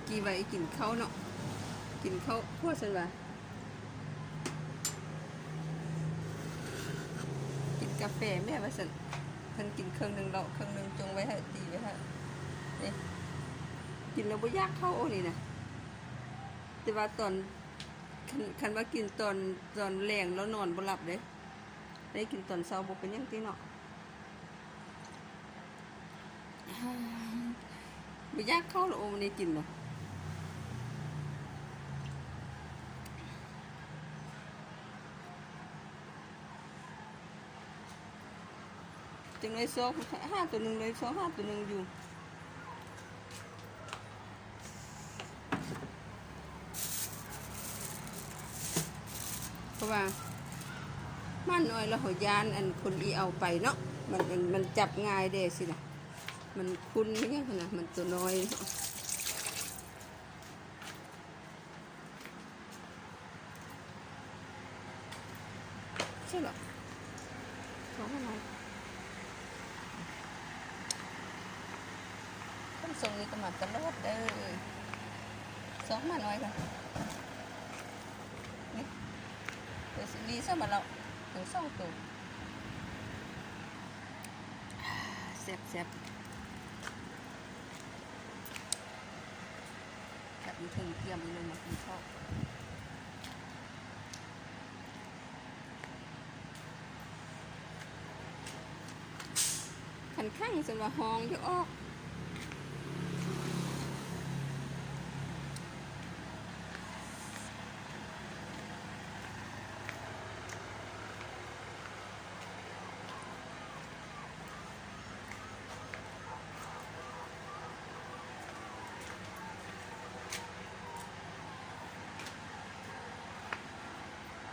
กี้ไว้กินข้าวเนาะกินข้าวพวกสันว่ากินกาแฟแม่ว่าสันเพิ่นกินเครื่องหนึ่งเราเครื่องหนึ่งจงไว้ให้ตีไว้ให้นี่กินแล้วบ่ยากเข้านี่นะแต่ว่าตอนคันว่ากินตอนแรงแล้วนอนบ่หลับเด้ได้กินตอนเช้าบ่เป็นหยังติเนาะบ่ยากเข้าหรอกโอ้มันได้กินเนาะจังเลยโซ่ห้าตัวหนึ่งเลยโซ่ห้าตัวหนึ่งอยู่เพราะว่ามันน้อยแล้วหัวยานอันคนอีเอาไปเนาะมันจับง่ายเด้สินะมันคุ้นไม่ใช่ขนาดมันตัวน้อยใช่หรอของอะไรต้องส่งนี่ตมาตลอดเด้อสองมาหน่อยกันนี่เดี๋ยวดีซะมาเราถึงสองตัวแซ่บแบบนี้ถึงเตรียมเลยมากินข้าวขันข้างสำหรับห้องจะออก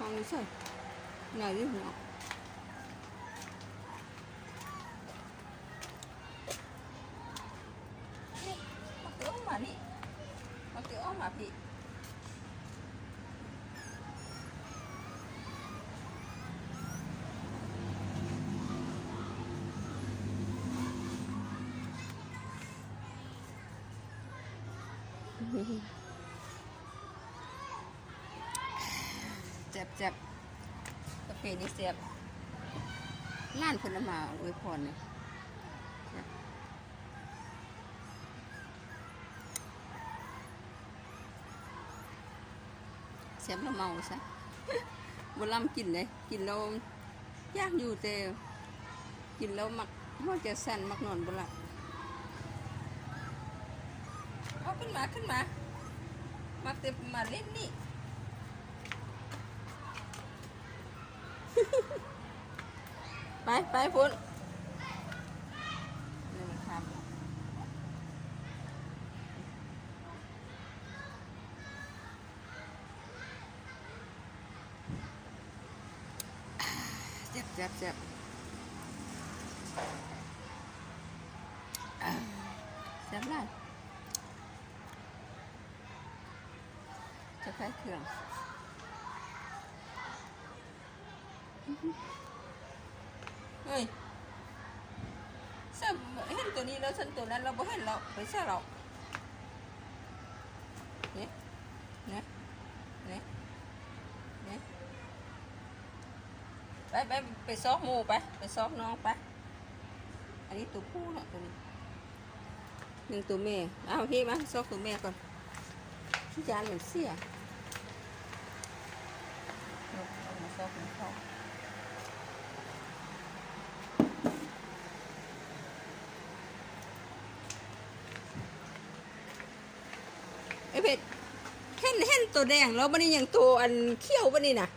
ห้องนี้ใช่ไหนดิหัวมาเกี่ยวมาพี่เจ็บกาแฟนี่เสียบล้านคนมาอวยพรเนี่ยเสียบแล้วเมาซะบนลำกินเลยกินแล้วยากอยู่แต่กินแล้วมักว่าจะสั่นมักนอนบนละเอาขึ้นมามักแต่มาเล่นนี่ไปพุ่นนี่มันทำเจ็บเลยจะคล้ายเครื่องเฮ้ยเห็นตัวนี้แล้วฉันตัวนั้นเราไม่เห็นเราไปใช่เราเนี่ยไปซอกหมูไปซอกน้องไปอันนี้ตัวผู้เนาะตัวนี้หนึ่งตัวแม่เอาพี่มาซอกตัวแม่ก่อนที่จานเหมือนเสียเอามาซอกของเขาไอ้เพชรเห็นตัวแดงแล้วมันนี่ยังตัวอันเขี้ยวมันนี่นะ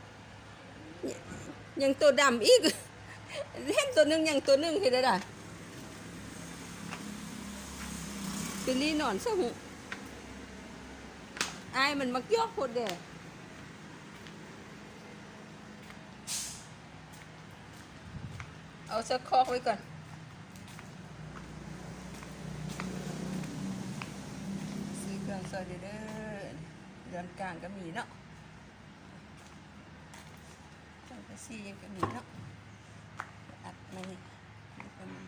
ยังตัวดำอีกเห็นตัวหนึ่งยังตัวหนึ่งเห็นได้ด่ะปีนี้นอนซะหูไอ้มันมักยอกโคตรเด้เอาสักคอกไว้ก่อนซื้อเครื่องซอยเด้อเดือนกลางก็มีเนาะจังกะซี่ก็มีเนาะอัดมานี่ก็มี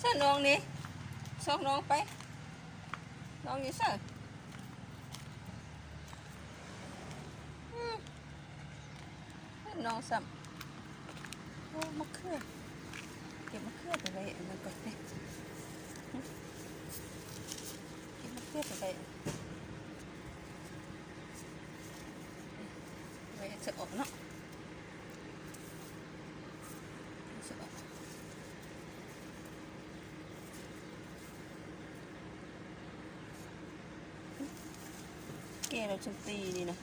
เสื้อน้องนี่ซอกน้องไปน้องนี่เสื้อน้องสับโอ้มะเขือเก็บมะเขือไปไว้อันนั้นก่อนเด้เก็บมะเขือไปไว้ไว้จะออกเนาะจะออกแกเราจะตีนี่นะ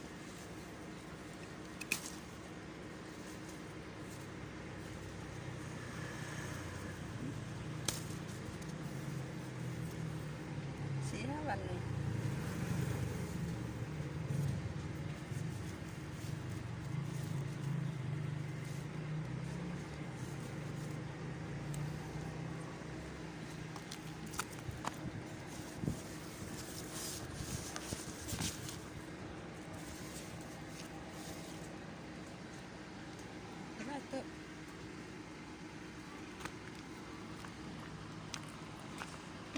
4-5 วันเลย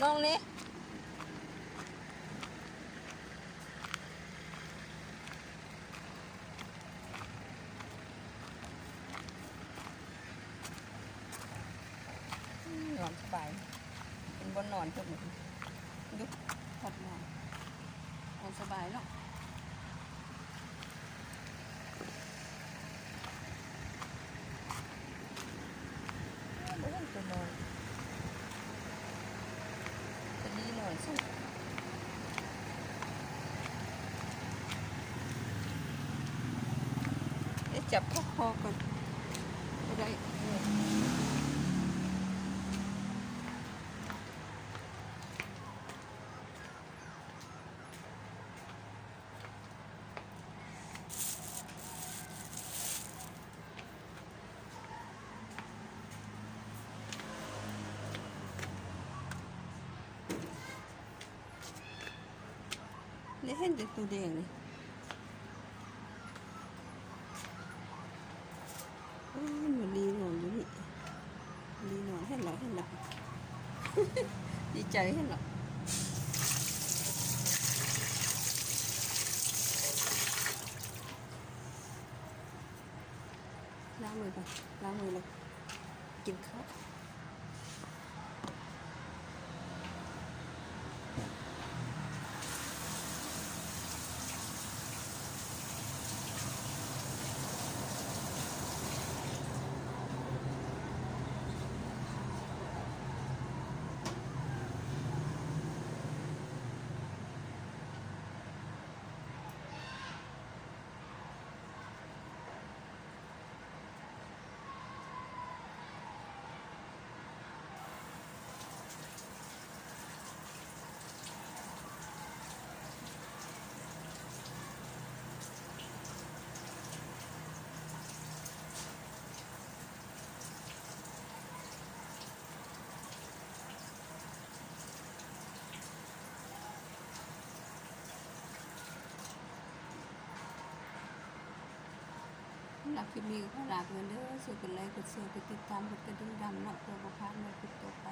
น้องนี่นอนสบายเป็นบนนอนพวกนี้ดูขัดนอนสบายเนาะไม่ต้องจะนอนจะดีหน่อยสิเดี๋ยวจับเข้าคอก่อนไม่ได้นี่เห็นแต่ตัวแดงเลยมันลีนอนอยู่นี่ลีนอนเห็นหรอดีใจเห็นหรอล้างมือก่อนล้างมือเลยกินข้าวหลักคลิปนี้ก็ฝากเงินเด้อช่วยกดไลค์กดแชร์กดติดตามกดกระดิ่งดำเนาะเพื่อบ่พลาดในคลิปต่อไป